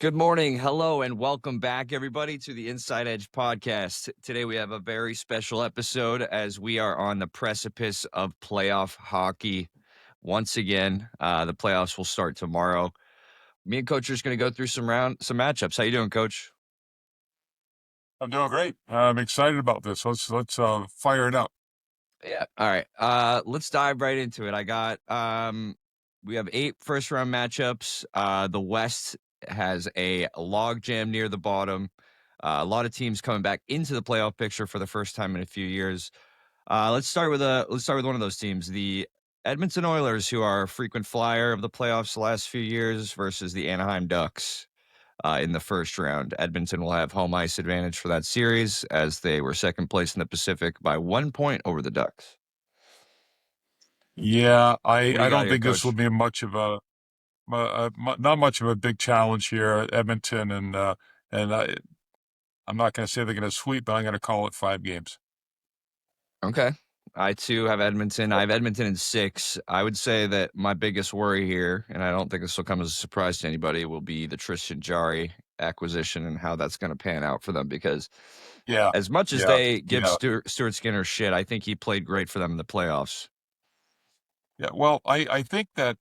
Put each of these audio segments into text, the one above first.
Good morning. Hello, and welcome back, everybody, to the Inside Edge podcast. Today, we have a very special episode as we are on the precipice of playoff hockey. Once again, the playoffs will start tomorrow. Me and Coach are just going to go through some matchups. How you doing, Coach? I'm doing great. I'm excited about this. Let's fire it up. Yeah. All right. Let's dive right into it. We have 8 first round matchups. The West has a log jam near the bottom. A lot of teams coming back into the playoff picture for the first time in a few years. Let's start with one of those teams, the Edmonton Oilers, who are a frequent flyer of the playoffs the last few years, versus the Anaheim Ducks in the first round. Edmonton will have home ice advantage for that series as they were second place in the Pacific by 1 point over the Ducks. Yeah, What do I you got don't here, think this will Coach? be much of not much of a big challenge here at Edmonton, and I'm not going to say they're going to sweep, but I'm going to call it 5 games. Okay. I too have Edmonton. I have Edmonton in 6. I would say that my biggest worry here, and I don't think this will come as a surprise to anybody, will be the Tristan Jari acquisition and how that's going to pan out for them. Because Yeah, as much as yeah, they give yeah, Stuart Skinner shit, I think he played great for them in the playoffs. yeah. Well, I think that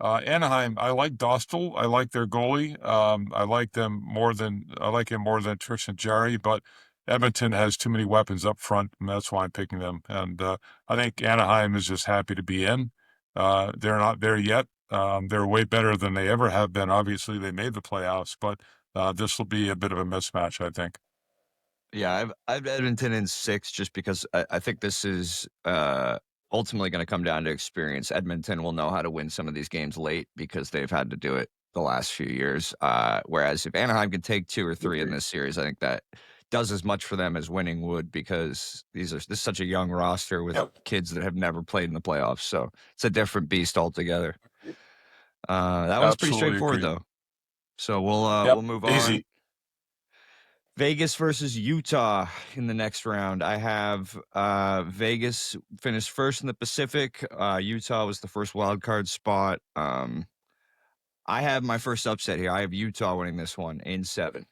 Anaheim. I like Dostal. I like their goalie. I like him more than Tristan Jarry, but Edmonton has too many weapons up front, and that's why I'm picking them. And I think Anaheim is just happy to be in. They're not there yet. They're way better than they ever have been. Obviously, they made the playoffs, but this will be a bit of a mismatch, I think. Yeah, I've Edmonton in 6 just because I think this is ultimately going to come down to experience. Edmonton will know how to win some of these games late because they've had to do it the last few years. Whereas if Anaheim can take 2 or 3 in Agreed. this series, I think that does as much for them as winning would, because this is such a young roster with Yep. kids that have never played in the playoffs. So it's a different beast altogether. That one's pretty Absolutely straightforward agreed. though. So we'll Yep. move on. Easy. Vegas versus Utah in the next round. I have Vegas finished first in the Pacific. Utah was the first wild card spot. I have my first upset here. I have Utah winning this one in 7.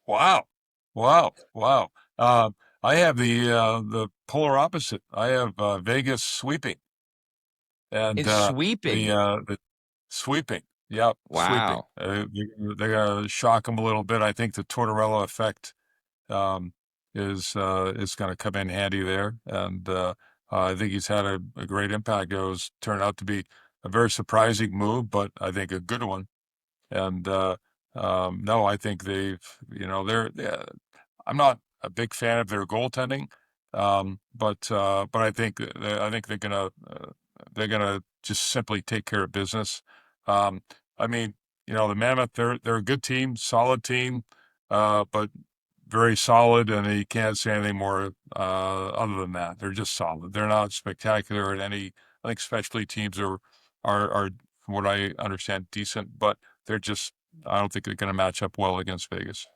Wow. Wow. Wow. I have the polar opposite. I have Vegas sweeping and It's sweeping. the sweeping. Yep, sweeping. Wow. They're gonna shock them a little bit. I think the Tortorella effect um, is going to come in handy there, and I think he's had a great impact. It was turned out to be a very surprising move, but I think a good one. And no, I think I'm not a big fan of their goaltending, but I think they're gonna just simply take care of business. Um, I mean, the Mammoth, they're a good team, solid team, but very solid, and you can't say anything more other than that. They're just solid. They're not spectacular at any. I think especially teams are from what I understand decent, but they're just. I don't think they're going to match up well against Vegas.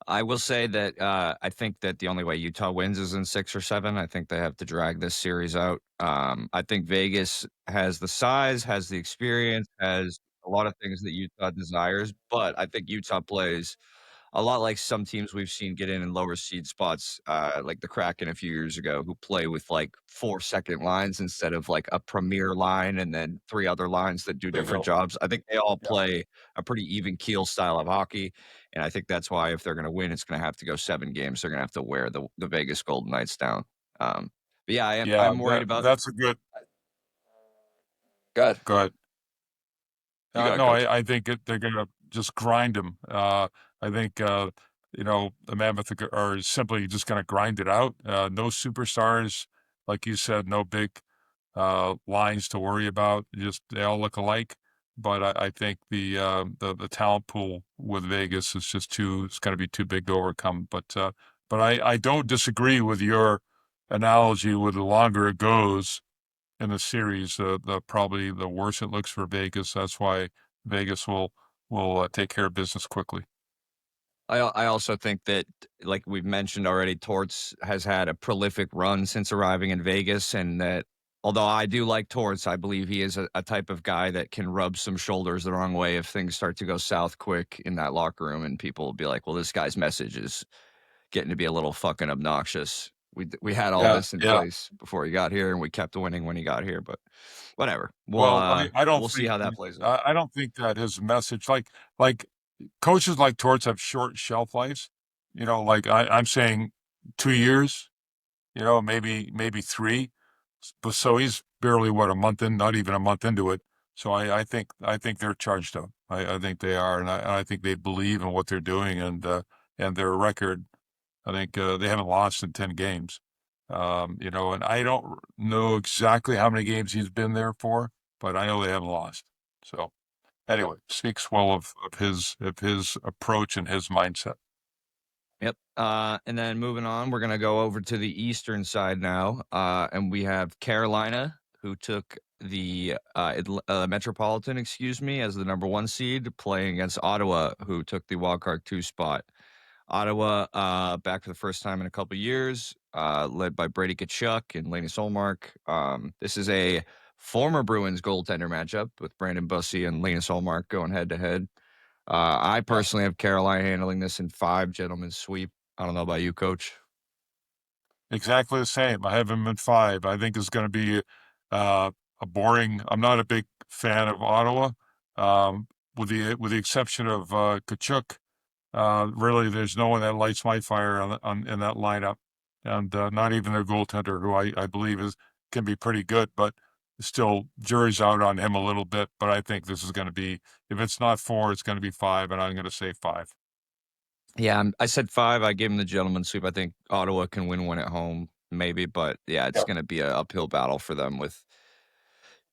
I will say that I think that the only way Utah wins is in 6 or 7. I think they have to drag this series out. I think Vegas has the size, has the experience, has a lot of things that Utah desires, but I think Utah plays a lot like some teams we've seen get in lower seed spots, like the Kraken a few years ago, who play with like 4 second lines instead of like a premier line and then 3 other lines that do different Bingo. jobs. I think they all Yeah. play a pretty even keel style of hockey, and I think that's why if they're going to win, it's going to have to go 7 games. They're going to have to wear the Vegas Golden Knights down. But yeah, Yeah, I'm worried about. that's a good. Good. Go ahead. You got it, No, coach. I think they're going to just grind them. I think the Mammoth are simply just going to grind it out. No superstars, like you said, no big lines to worry about. Just they all look alike. But I think the talent pool with Vegas is just too. It's going to be too big to overcome. But I don't disagree with your analogy. With the longer it goes in the series, the probably the worse it looks for Vegas. That's why Vegas will take care of business quickly. I also think that, like we've mentioned already, Torts has had a prolific run since arriving in Vegas, and that Although I do like Torts, I believe he is a type of guy that can rub some shoulders the wrong way if things start to go south quick in that locker room, and people will be like, "Well, this guy's message is getting to be a little fucking obnoxious." We had all Yeah, this in yeah. place before he got here, and we kept winning when he got here, but whatever. Well, I don't We'll see think how that plays out. I don't think that his message like coaches like Torts have short shelf lives. You know, like I'm saying 2 years, you know, maybe 3. But so he's barely what, a month in, not even a month into it. So I think they're charged up. I think they are, and I think they believe in what they're doing, and their record. I think they haven't lost in 10 games. You know, and I don't know exactly how many games he's been there for, but I know they haven't lost. So anyway, speaks well of his approach and his mindset. Yep. And then moving on, we're gonna go over to the eastern side now, and we have Carolina, who took the Metropolitan, excuse me, as the number one seed, playing against Ottawa, who took the wildcard two spot. Ottawa, back for the first time in a couple years, led by Brady Kachuk and Laney Solmark. This is a former Bruins goaltender matchup with Brandon Bussey and Laney Solmark going head to head. I Yeah, personally have Carolina handling this in 5 gentlemen sweep. I don't know about you, coach. exactly the same. I have him in 5. I think it's going to be a boring. I'm not a big fan of Ottawa, with the exception of Kachuk. Really, there's no one that lights my fire in that lineup, and not even their goaltender, who I believe can be pretty good, but still jury's out on him a little bit. But I think this is going to be, if it's not 4, it's going to be 5, and I'm going to say 5. Yeah, I said 5. I gave him the gentleman sweep. I think Ottawa can win one at home, maybe, but yeah, it's Yeah, going to be an uphill battle for them with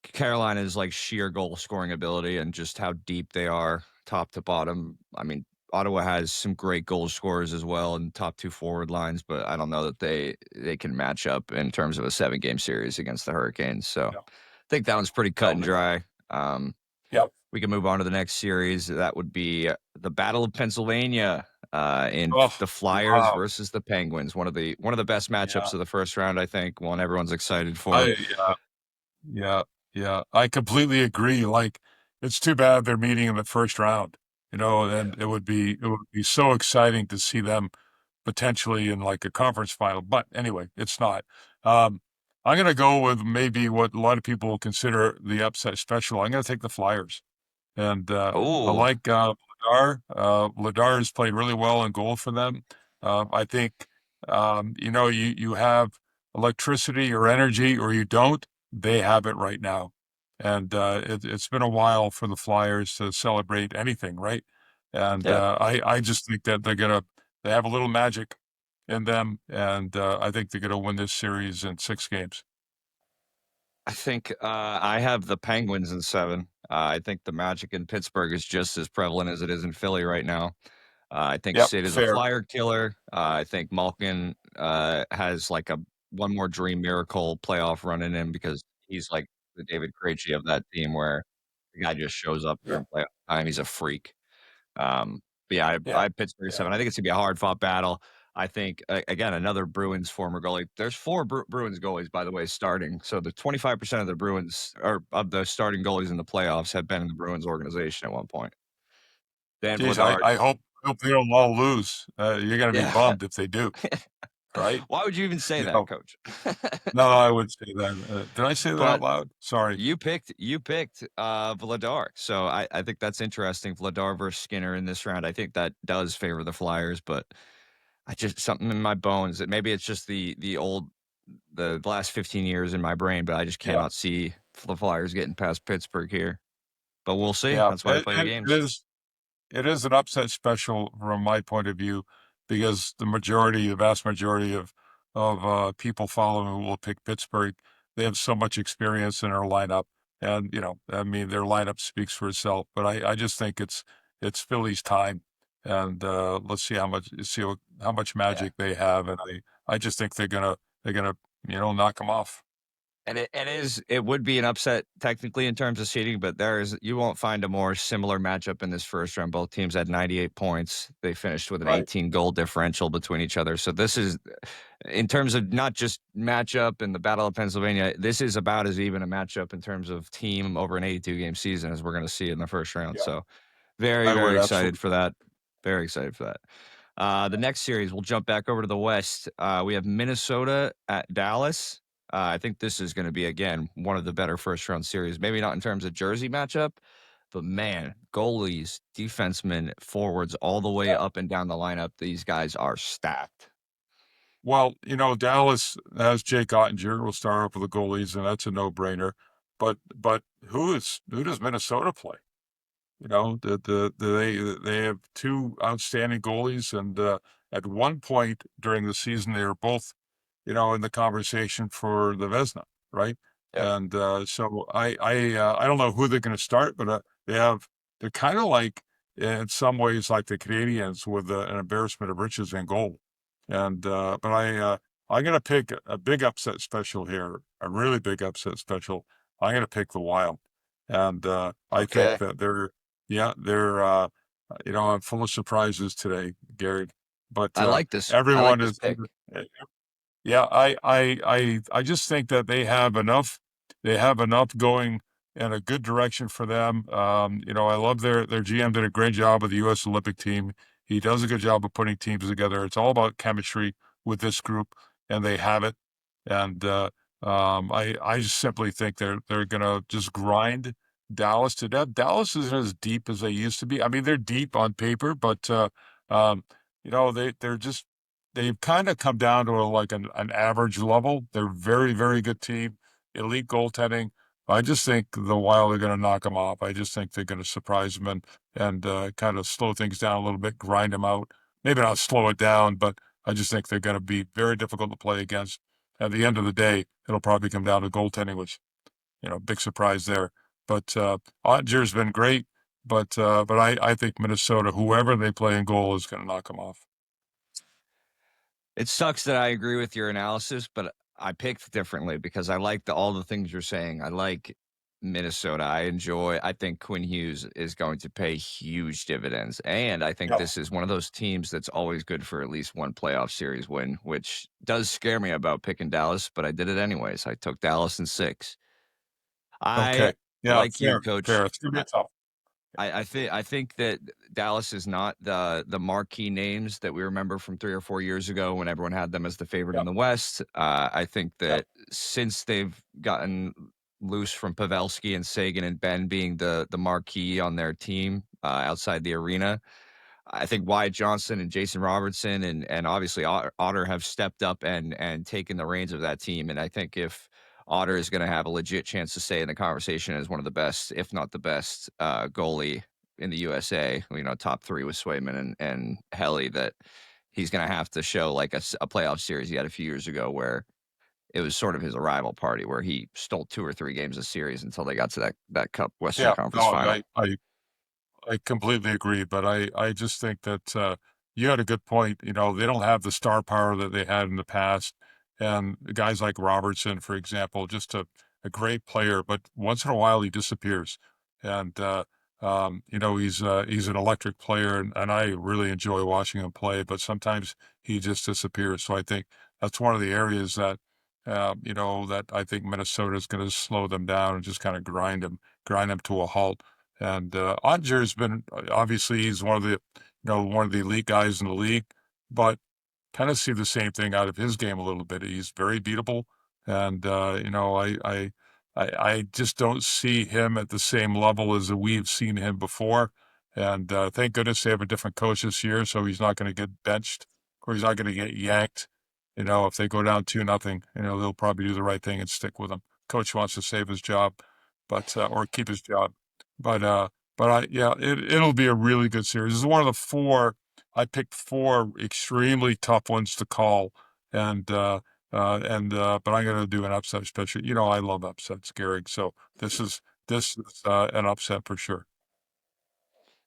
Carolina's like sheer goal scoring ability and just how deep they are, top to bottom. I mean, Ottawa has some great goal scorers as well and top two forward lines, but I don't know that they can match up in terms of a 7 game series against the Hurricanes. So yeah, I think that one's pretty cut no, and they won't. dry. Yeah, We can move on to the next series. That would be the Battle of Pennsylvania oh, the Flyers wow, versus the Penguins. One of the best matchups yeah, of the first round, I think. One everyone's excited for. I yeah, yeah, I completely agree. Like, it's too bad they're meeting in the first round, you know, and it would be so exciting to see them potentially in like a conference final. But anyway, it's not. Um, I'm going to go with maybe what a lot of people consider the upset special. I'm going to take the Flyers. And I Oh, like Ladar. Ladar has played really well in goal for them. I think you know, you have electricity or energy, or you don't. They have it right now, and it's been a while for the Flyers to celebrate anything, right? And yeah. I just think that they have a little magic in them, and I think they're gonna win this series in 6 games. I think I have the Penguins in 7. I think the magic in Pittsburgh is just as prevalent as it is in Philly right now. I think Yep, Sid is a fair. flyer killer. I think Malkin has like a one more dream miracle playoff run in him because he's like the David Krejci of that team, where the guy just shows up Yeah, during playoff time. He's a freak. But yeah, I yeah, have Pittsburgh yeah. 7. I think it's gonna be a hard fought battle. I think again another Bruins former goalie. There's 4 Bruins goalies, by the way, starting. So the 25% of the Bruins or of the starting goalies in the playoffs have been in the Bruins organization at one point. Dan Geez, I, Vladar, I hope they don't all lose. You're gonna be yeah. bummed if they do, right? Why would you even say You that, know, coach? no, I would say that. Did I say that out But loud? Sorry. you picked Vladar. So I think that's interesting. Vladar versus Skinner in this round. I think that does favor the Flyers, but I just something in my bones that maybe it's just the last 15 years in my brain, but I just Yeah, cannot see the Flyers getting past Pittsburgh here. But we'll see. yeah. That's why I play the It games. is. It is an upset special from my point of view, because the vast majority of people following will pick Pittsburgh. They have so much experience in their lineup, and you know, I mean, their lineup speaks for itself. But I just think it's Philly's time, and let's how much Yeah. magic they have, and I just think they're gonna knock them off. And it would be an upset technically in terms of seeding, but you won't find a more similar matchup in this first round. Both teams had 98 points. They finished with an Right. 18 goal differential between each other. So this is in terms of not just matchup and the Battle of Pennsylvania, this is about as even a matchup in terms of team over an 82 game season as we're going to see in the first round. Yeah, So very, I would very excited absolutely. for that. Very excited for that. The next series, we'll jump back over to the West. We have Minnesota at Dallas. I think this is going to be, again, one of the better first round series. Maybe not in terms of jersey matchup, but man, goalies, defensemen, forwards, all the way Yeah. up and down the lineup. These guys are stacked. Well, Dallas has Jake Ottinger. We'll start off with the goalies, and that's a no-brainer. But who does Minnesota play? They have two outstanding goalies, and at one point during the season, they were both, in the conversation for the Vezina, right? Yep. And so I don't know who they're going to start, but they're kind of like in some ways like the Canadians with an embarrassment of riches in goal. And but I'm going to pick a big upset special here, a really big upset special. I'm going to pick the Wild, and I think Okay. that they're I'm full of surprises today, Gary. But I like this. I like everyone this is pick. yeah, I just think that they have enough going in a good direction for them. I love their GM did a great job with the US Olympic team. He does a good job of putting teams together. It's all about chemistry with this group, and they have it. And I just simply think they're gonna just grind Dallas to death. Dallas isn't as deep as they used to be. I mean, they're deep on paper, but um, they've kind of come down to like an average level. They're very, very good team, elite goaltending. I just think the Wild are going to knock them off. I just think they're going to surprise them and kind of slow things down a little bit, grind them out. Maybe not slow it down, but I just think they're going to be very difficult to play against. At the end of the day, it'll probably come down to goaltending, which big surprise there. But Ottinger's been great, but I think Minnesota, whoever they play in goal, is going to knock them off. It sucks that I agree with your analysis, but I picked differently because I like all the things you're saying. I like Minnesota. I think Quinn Hughes is going to pay huge dividends. And I think Yeah. this is one of those teams that's always good for at least one playoff series win, which does scare me about picking Dallas, but I did it anyways. I took Dallas in six. I Okay. Yeah. like you, Fair. coach. Fair. It's gonna be tough. I think that Dallas is not the marquee names that we remember from 3 or 4 years ago when everyone had them as the favorite Yeah. in the West. I think Yeah. that since they've gotten loose from Pavelski and Sagan and Ben being the marquee on their team outside the arena, I think Wyatt Johnson and Jason Robertson and obviously Otter have stepped up and taken the reins of that team. And I think if Otter is going to have a legit chance to stay in the conversation as one of the best, if not the best, goalie in the USA, top three with Swayman and Helly, that he's going to have to show like a playoff series he had a few years ago where it was sort of his arrival party where he stole 2 or 3 games a series until they got to that Cup Western Yeah. Conference No, final. I completely agree, but I just think that you had a good point. They don't have the star power that they had in the past, and guys like Robertson, for example, just a great player, but once in a while he disappears, and he's an electric player, and I really enjoy watching him play, but sometimes he just disappears. So I think that's one of the areas that I think Minnesota is going to slow them down and just kind of grind them to a halt. And Ottinger's been obviously he's one of the elite guys in the league, but kind of see the same thing out of his game a little bit. He's very beatable, and I just don't see him at the same level as we've seen him before. And thank goodness they have a different coach this year, so he's not going to get benched or he's not going to get yanked. If they go down 2-0, they'll probably do the right thing and stick with him. Coach wants to save his job, but or keep his job. But yeah, it'll be a really good series. This is one of the four. I picked four extremely tough ones to call, and but I'm going to do an upset special. I love upsets, Gary. So this is an upset for sure.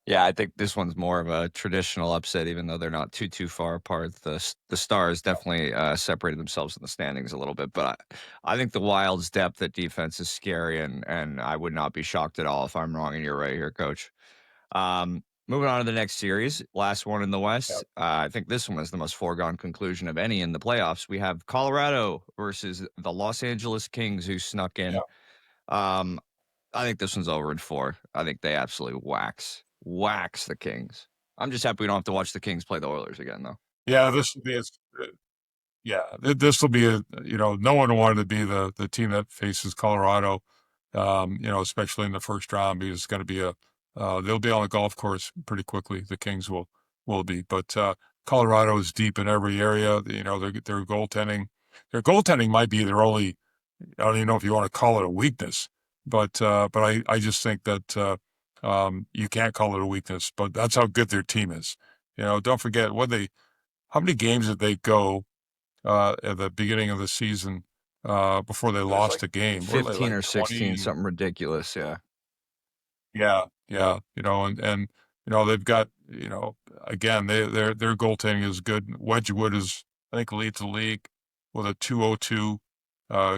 Yeah, I think this one's more of a traditional upset, even though they're not too far apart. The Stars definitely separated themselves in the standings a little bit, but I think the Wild's depth at defense is scary, and I would not be shocked at all if I'm wrong and you're right here, Coach. Moving on to the next series, last one in the Yeah, West. I think this one is the most foregone conclusion of any in the playoffs. We have Colorado versus the Los Angeles Kings, who snuck yeah. in. Um, I think this one's over in 4. I think they absolutely wax the Kings. I'm just happy we don't have to watch the Kings play the Oilers again, though. Yeah, this will be yeah, this will be no one wanted to be the team that faces Colorado, especially in the first round because it's going to be they'll be on the golf course pretty quickly. The Kings will be, but Colorado is deep in every area. Their goaltending might be their only. I don't even know if you want to call it a weakness, but I just think that you can't call it a weakness. But that's how good their team is. Don't forget how many games did they go at the beginning of the season before they It was lost like a game. What were they 15 like or 16, 20? something ridiculous. Yeah. Yeah, yeah, and they've got again their goaltending is good. Wedgwood is I think leads the league with a 202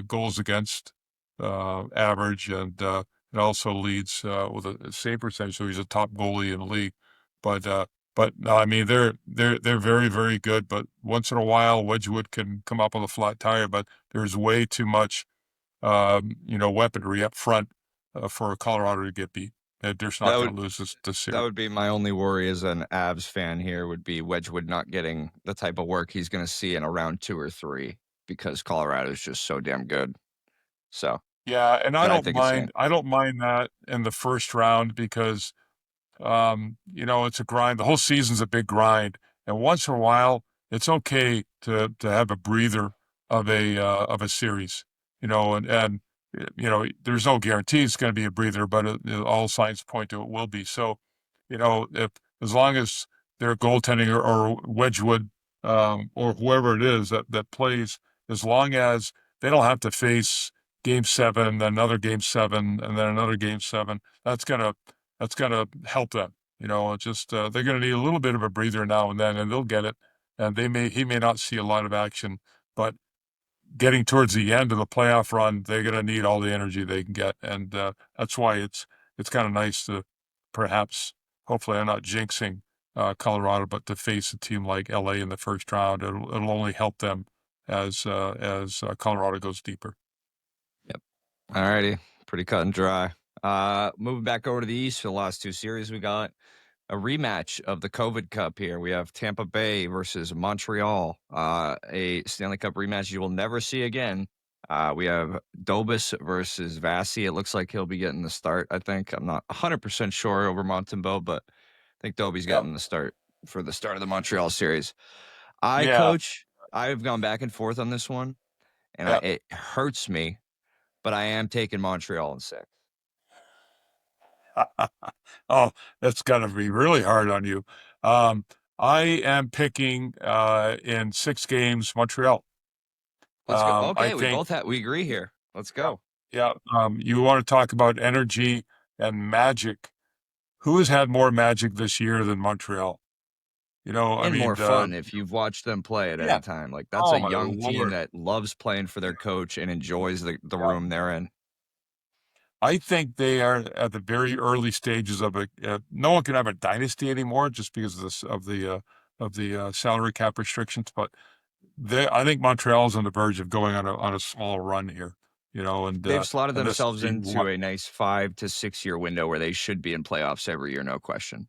goals against average, and it also leads with a save percentage. So he's a top goalie in the league. But but no, I mean they're very good. But once in a while, Wedgwood can come up with a flat tire. But there's way too much weaponry up front for Colorado to get beat. They're just That not would going to lose this that series. would be my only worry as an Avs fan here would be Wedgwood not getting the type of work he's going to see in a round 2 or 3 because Colorado is just so damn good. So, Yeah, and I but I don't think it's going mind. I don't mind that in the first round because it's a grind. The whole season's a big grind, and once in a while, it's okay to have a breather of a series. There's no guarantee it's going to be a breather, but all signs point to it will be. So, if as long as their goaltending or Wedgwood or whoever it is that plays, as long as they don't have to face Game 7, then another Game 7, and then another Game 7, that's gonna help them. Just they're gonna need a little bit of a breather now and then, and they'll get it. And he may not see a lot of action, but getting towards the end of the playoff run, they're gonna need all the energy they can get, and that's why it's kind of nice to perhaps, hopefully, I'm not jinxing Colorado, but to face a team like LA in the first round, it'll only help them as Colorado goes deeper. Yep. Alrighty. Pretty cut and dry. Moving back over to the East for the last 2 series, we got a rematch of the COVID Cup here. We have Tampa Bay versus Montreal, a Stanley Cup rematch you will never see again. We have Dobis versus Vasi. It looks like he'll be getting the start, I think. I'm not 100% sure over Montembeau, but I think Dobie's Yep. getting the start for the start of the Montreal series. Yeah. Coach, I've gone back and forth on this one, and Yeah. it hurts me, but I am taking Montreal in 6. Oh, that's gotta be really hard on you. Um, I am picking in 6 games Montreal. Let's go. I Okay, think, we agree here. Let's yeah, go. yeah. You want to talk about energy and magic? Who has had more magic this year than Montreal? I And mean, more fun if you've watched them play at yeah. any time. Like, that's a Oh my young team Lord. that loves playing for their coach and enjoys the Yeah. room they're in. I think they are at the very early stages of a. No one can have a dynasty anymore just because of this of the salary cap restrictions, but I think Montreal's on the verge of going on a small run here, and They've slotted and this is themselves year into one. a nice 5 to 6 year window where they should be in playoffs every year, no question.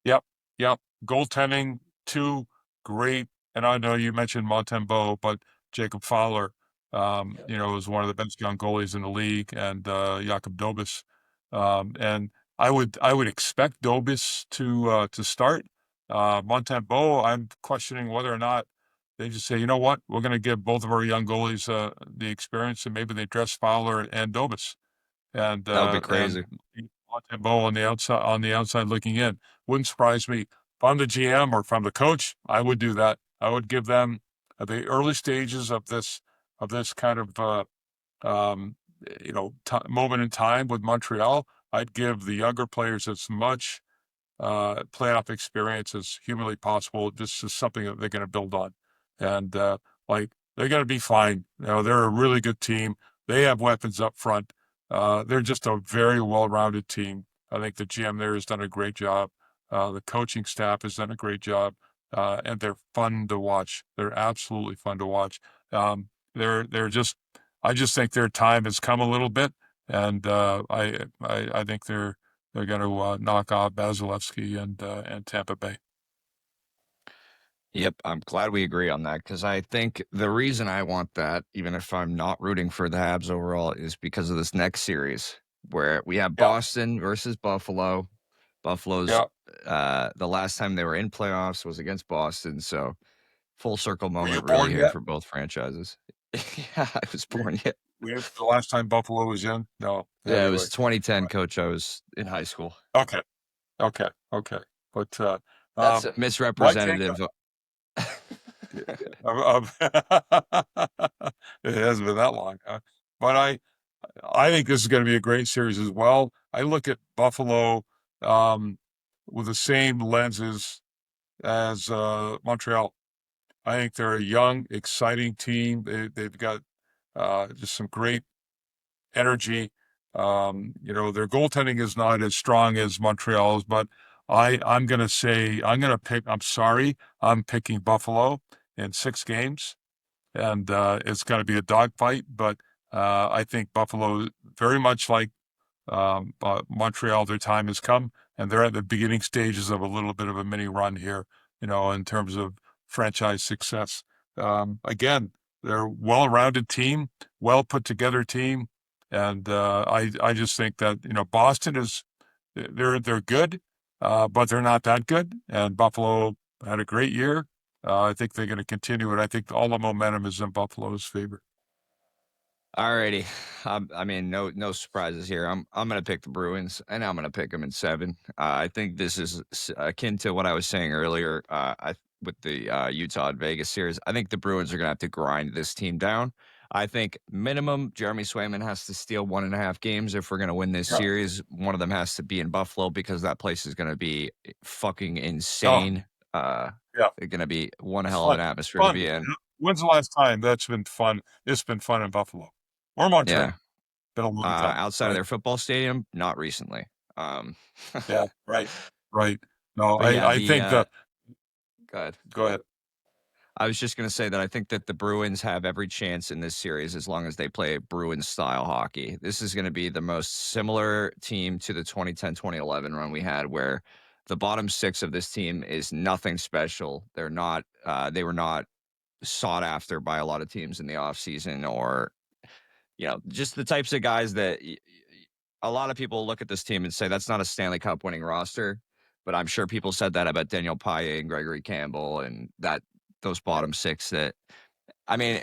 Yep, yep. Goaltending, two great, and I know you mentioned Montembeau, but Jacob Fowler, is one of the best young goalies in the league, and Jakob Dobis, and I would expect Dobis to start. Montembeau, I'm questioning whether or not they just say, you know what, we're going to give both of our young goalies the experience, and maybe they dress Fowler and Dobis and That would be uh, and crazy. Montembeau on the outside looking in. Wouldn't surprise me. If I'm the GM or if I'm the coach, I would do that. I would give them at the early stages of this kind of um, moment in time with Montreal. I'd give the younger players as much. playoff experience as humanly possible. This is something that they're going to build on, and like they're going to be fine. They're a really good team. They have weapons up front. They're just a very well-rounded team. I think the GM there has done a great job. The coaching staff has done a great job, and they're fun to watch. They're absolutely fun to watch. They're just. I just think their time has come a little bit, and I think they're going to knock off Vasilevsky and Tampa Bay. Yep, I'm glad we agree on that because I think the reason I want that, even if I'm not rooting for the Habs overall, is because of this next series where we have Yeah, Boston versus Buffalo. Buffalo's yeah. the last time they were in playoffs was against Boston, so full circle Were you moment really born here yet? for both franchises. Yeah, I was Were, born yet. the last time Buffalo was in? No. Yeah, it Anyway. was 2010, coach. I was in high school. Okay. Okay. Okay. But That's um, a my take misrepresentative. of it hasn't been that long, huh? But I think this is going to be a great series as well. I look at Buffalo um, with the same lenses as Montreal. I think they're a young, exciting team. They've got just some great energy. Their goaltending is not as strong as Montreal's, but I'm going to say I'm going to pick. I'm sorry, I'm picking Buffalo in 6 games, and it's going to be a dogfight. But I think Buffalo, very much like Montreal, their time has come, and they're at the beginning stages of a little bit of a mini run here, in terms of franchise success. Again, they're a well-rounded team, well put together team, and I just think that Boston is they're good, but they're not that good. And Buffalo had a great year. I think they're going to continue it. I think all the momentum is in Buffalo's favor. Alrighty, I mean, no surprises here. I'm gonna pick the Bruins, and I'm gonna pick them in 7. I think this is akin to what I was saying earlier. With the Utah and Vegas series, I think the Bruins are gonna have to grind this team down. I think minimum Jeremy Swayman has to steal 1.5 games if we're gonna win this Yeah, series. One of them has to be in Buffalo because that place is gonna be fucking no, insane. yeah. It's gonna be one It's hell of fun. an It's atmosphere to fun. be in. When's the last time that's been fun? It's been fun in Buffalo or Yeah. Montreal. Been a long time, Outside of right? their football stadium, not recently. Um, Yeah, right, right. No, but yeah, I think the go ahead. go ahead. I was just going to say that I think that the Bruins have every chance in this series as long as they play Bruins style hockey. This is going to be the most similar team to the 2010-2011 run we had, where the bottom six of this team is nothing special. They're not. They were not sought after by a lot of teams in the offseason or just the types of guys that a lot of people look at this team and say that's not a Stanley Cup winning roster. But I'm sure people said that about Daniel Paille and Gregory Campbell and that those Yeah, bottom six that I mean,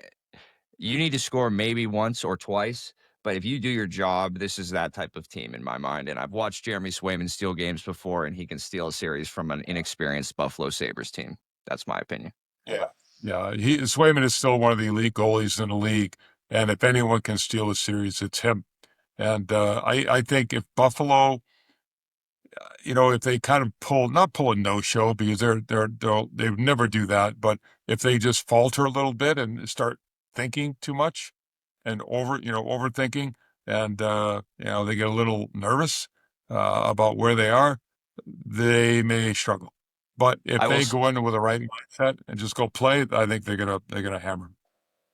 you need to score maybe once or twice, but if you do your job, this is that type of team in my mind. And I've watched Jeremy Swayman steal games before, and he can steal a series from an inexperienced Buffalo Sabres team. That's my opinion. yeah, yeah. Swayman is still one of the elite goalies in the league, and if anyone can steal a series, it's him. And I think if Buffalo, if they kind of not pull a no show because they would never do that, but if they just falter a little bit and start thinking too much and overthinking, and they get a little nervous about where they are, they may struggle. But if I will they go in with the right mindset and just go play, I think they're gonna hammer 'em.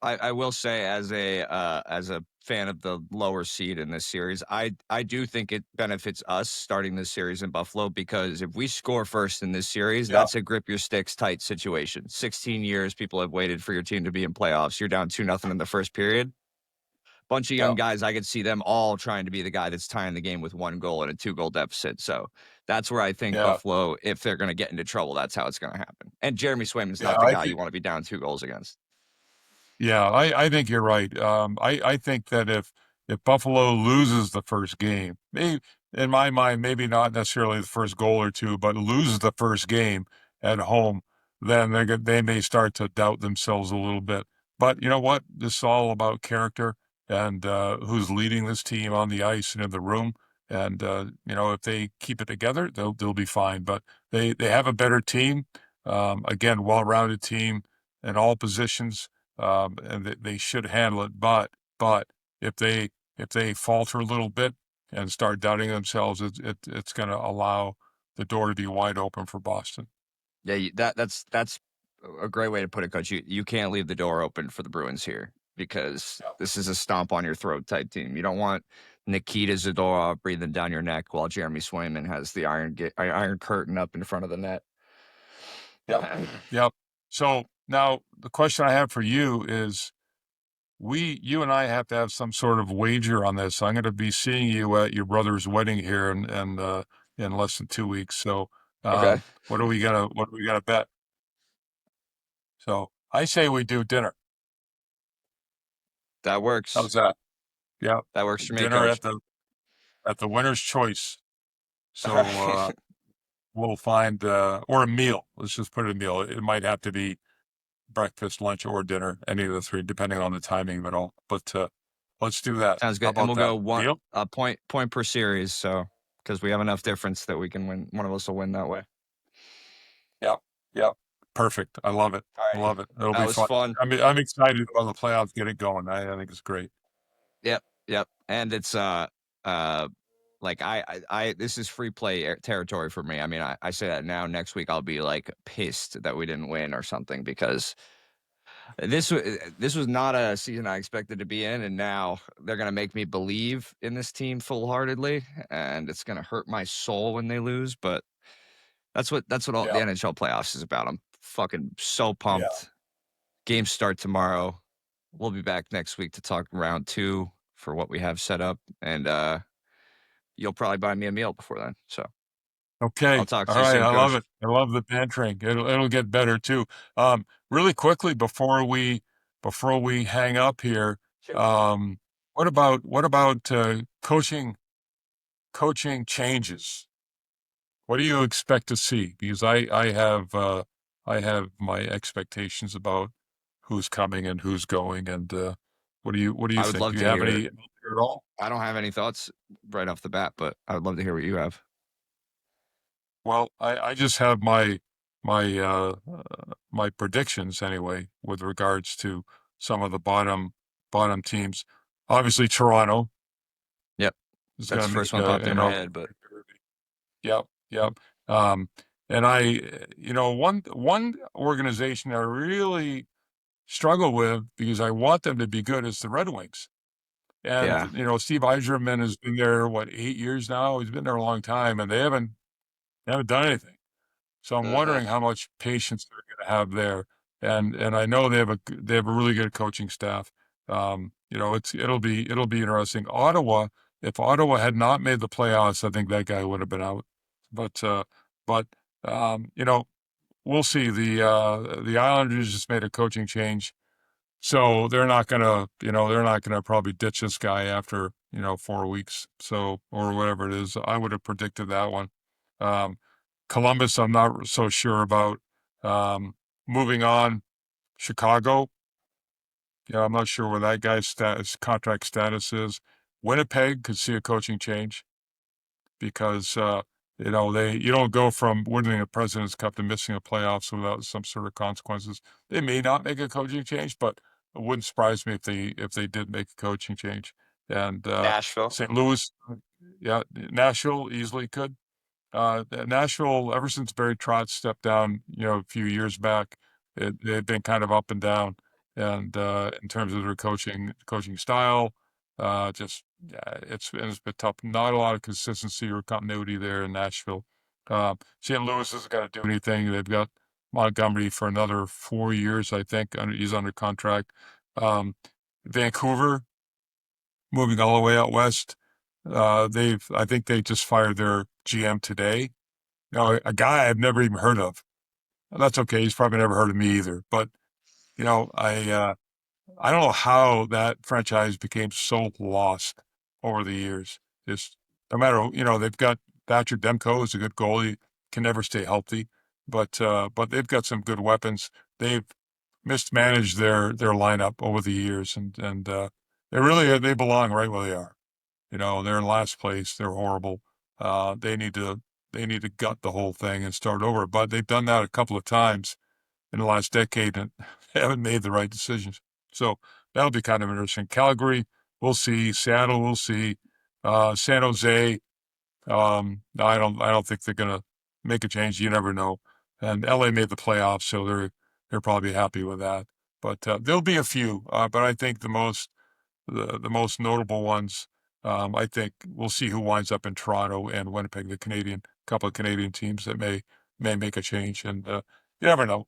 I will say as a fan of the lower seed in this series, I do think it benefits us starting this series in Buffalo because if we score first in this series, Yeah, that's a grip your sticks tight situation. 16 years people have waited for your team to be in playoffs. You're down 2-0 in the first period. Bunch of yeah, young guys, I could see them all trying to be the guy that's tying the game with 1 goal and a 2 goal deficit. So that's where I think yeah, Buffalo, if they're going to get into trouble, that's how it's going to happen. And Jeremy Swayman's yeah. not the I guy you think want to be down 2 goals against. Yeah, I think you're right. I think that if Buffalo loses the first game, maybe in my mind, maybe not necessarily the first goal or two, but loses the first game at home, then they may start to doubt themselves a little bit. But you know what? This is all about character and who's leading this team on the ice and in the room. And if they keep it together, they'll be fine. But they have a better team. Again, well-rounded team in all positions, and they should handle it. But if they if they falter a little bit and start doubting themselves, it's going to allow the door to be wide open for Boston. Yeah, that's a great way to put it, Coach. You can't leave the door open for the Bruins here because Yeah. this is a stomp on your throat type team. You don't want Nikita Zadorov breathing down your neck while Jeremy Swayman has the iron curtain up in front of the net. Yep. Yep. So now the question I have for you is you and I have to have some sort of wager on this. I'm going to be seeing you at your brother's wedding here in less than 2 weeks. So, Okay, what are we gonna bet? So I say we do dinner. that works. How's that? Yeah. That works for me, Dinner Coach. at the winner's choice. All So, right. we'll find, or a meal. Let's just put it a meal. It might have to be breakfast, lunch, or dinner, any of the three, depending on the timing of it all. But let's do that. Sounds How good. And about we'll that? go one Deal? point per series. So because we have enough difference that we can win, one of us will win that way. Yep. Yep. Perfect. I love it. All I righty. love it. It'll That be was fun. fun. I'm excited about the playoffs getting going. I think it's great. Yep, yep. And it's uh like this is free play territory for me. I mean, I say that now. Next week I'll be like pissed that we didn't win or something because this was not a season I expected to be in, and now they're gonna make me believe in this team full heartedly, and it's gonna hurt my soul when they lose. But that's what all the Yeah. NHL playoffs is about. I'm fucking so Yeah. pumped. Games start tomorrow. We'll be back next week to talk round two for what we have set up, and you'll probably buy me a meal before then. So I'll Okay. talk All to you right. soon, I love Coach. it. I love the bantering. It'll get better too. Really quickly before we hang up here, Sure. um, what about coaching changes? What do you expect to see? Because I have my expectations about who's coming and who's going, and what do you I would think? love Do you to have hear it. any at all? I don't have any thoughts right off the bat, but I would love to hear what you have. Well, I just have my my predictions anyway with regards to some of the bottom teams. Obviously, Toronto Yep, is that's going the to first make one popped into my a head. But yep, yep. Um, and one organization I really struggle with because I want them to be good is the Red Wings. And yeah, Steve Yzerman has been there, what, 8 years now? He's been there a long time, and they haven't done anything. So I'm uh wondering how much patience they're going to have there. And I know they have a really good coaching staff. It'll be interesting. If Ottawa had not made the playoffs, I think that guy would have been out. But uh, but we'll see. The Islanders just made a coaching change, so they're not gonna probably ditch this guy after 4 weeks, so or whatever it is. I would have predicted that one. Um, Columbus, I'm not so sure about. Moving on, Chicago. Yeah, I'm not sure where that guy's contract status is. Winnipeg could see a coaching change because they you don't go from winning a President's Cup to missing a playoffs without some sort of consequences. They may not make a coaching change, but it wouldn't surprise me if they did make a coaching change. And Nashville. St. Louis, yeah, Nashville easily could. Nashville, ever since Barry Trotz stepped down, a few years back, they've been kind of up and down, and in terms of their coaching style, just yeah, it's been tough. Not a lot of consistency or continuity there in Nashville. St. Louis isn't going to do anything. They've got Montgomery for another 4 years, I think. He's under contract. Um, Vancouver, moving all the way out west. I think they just fired their GM today. A guy I've never even heard of. That's okay. He's probably never heard of me either. But you know, I don't know how that franchise became so lost over the years. Just no matter, they've got Thatcher Demko is a good goalie, can never stay healthy, but they've got some good weapons. They've mismanaged their lineup over the years, and they belong right where they are. They're in last place. They're horrible. They need to gut the whole thing and start over. But they've done that a couple of times in the last decade and haven't made the right decisions. So that'll be kind of interesting. Calgary, we'll see. Seattle, we'll see. San Jose, no, I don't think they're gonna make a change. You never know. And LA made the playoffs, so they're probably happy with that. But there'll be a few. But I think the most notable ones, I think we'll see who winds up in Toronto and Winnipeg, the Canadian couple of Canadian teams that may make a change. And you never know.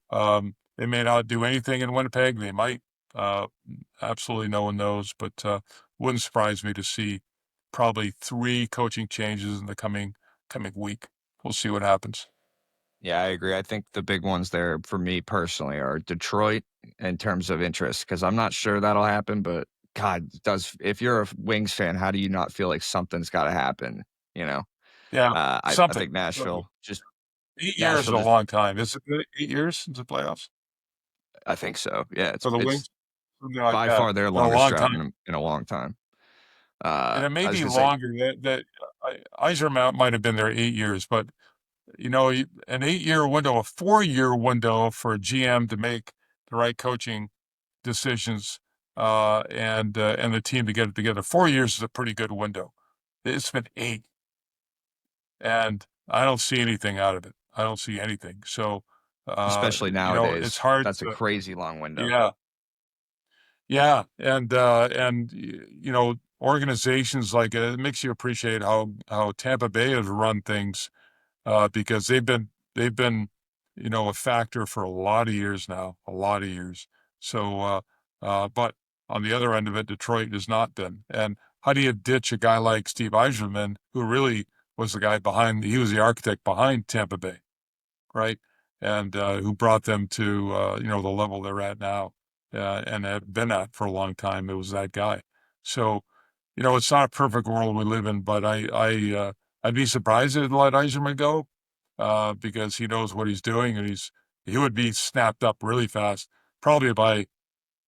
They may not do anything in Winnipeg. They might. Uh, Absolutely no one knows. But wouldn't surprise me to see probably three coaching changes in the coming week. We'll see what happens. Yeah, I agree. I think the big ones there for me personally are Detroit in terms of interest because I'm not sure that'll happen, but God, does if you're a Wings fan, how do you not feel like something's got to happen? You know, Yeah, I something. think Something. 8 years is Nashville a just long time. Is it 8 years since the playoffs I think so. Yeah, for the it's Wings? Something like by that. far their In a longest long drought time. in a long time. And it may I was be gonna say longer. That Eiserman might have been there 8 years, but an 8 year window, a 4 year window for a GM to make the right coaching decisions, and the team to get it together. 4 years is a pretty good window. It's been eight, and I don't see anything out of it. I don't see anything. So, especially it's nowadays, hard that's a to. crazy long window. Yeah, yeah, and organizations like it makes you appreciate how Tampa Bay has run things, because they've been a factor for a lot of years now, a lot of years. So, but on the other end of it, Detroit has not been. And how do you ditch a guy like Steve Yzerman, who really was the guy behind? He was the architect behind Tampa Bay, right? And who brought them to the level they're at now, and have been at for a long time. It was that guy. So it's not a perfect world we live in, but I'd be surprised if they let Eiserman go, because he knows what he's doing, and he would be snapped up really fast, probably by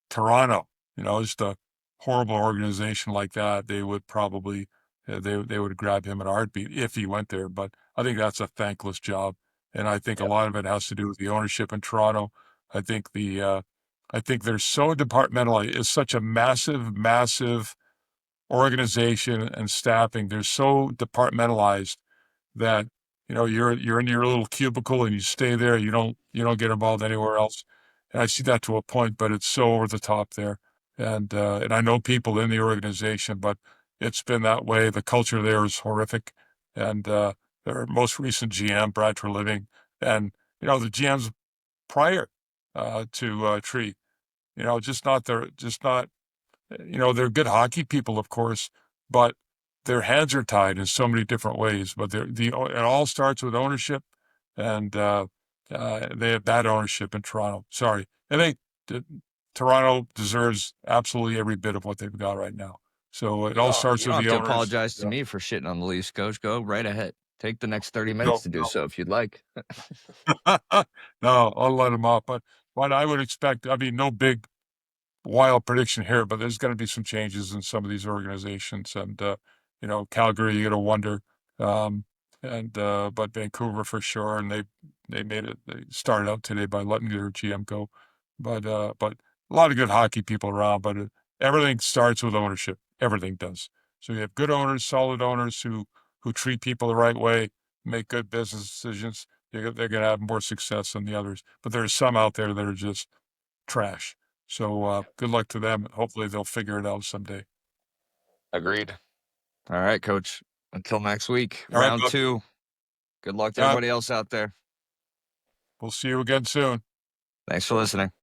Toronto. Just a horrible organization like that. They would probably they would grab him in a heartbeat if he went there. But I think that's a thankless job, and I think a Yep. lot of it has to do with the ownership in Toronto. I think I think they're so departmentalized. It's such a massive, massive organization and staffing. They're so departmentalized that you're in your little cubicle and you stay there. You don't get involved anywhere else. And I see that to a point, but it's so over the top there. And I know people in the organization, but it's been that way. The culture there is horrific. And their most recent GM, Brad Living, and the GMs prior to Tree, just not they're good hockey people, of course, but their hands are tied in so many different ways. But it all starts with ownership, and they have bad ownership in Toronto. Sorry, and t- Toronto deserves absolutely every bit of what they've got right now. So it all starts You with don't have the to owners. apologize to Yeah. me for shitting on the Leafs, coach. Go right ahead. Take the next 30 minutes No, to do no, so if you'd like. no, I'll let them off. But I would expect. I mean, no big wild prediction here, but there's going to be some changes in some of these organizations. And, Calgary, you got to wonder. Um, but Vancouver for sure. And they made it, they started out today by letting their GM go. But a lot of good hockey people around, but everything starts with ownership. Everything does. So you have good owners, solid owners who treat people the right way, make good business decisions. They're going to have more success than the others. But there's some out there that are just trash. So good luck to them. Hopefully they'll figure it out someday. Agreed. All right, coach. Until next week, All right, round bud. two. Good luck to Yeah, everybody else out there. we'll see you again soon. Thanks for listening.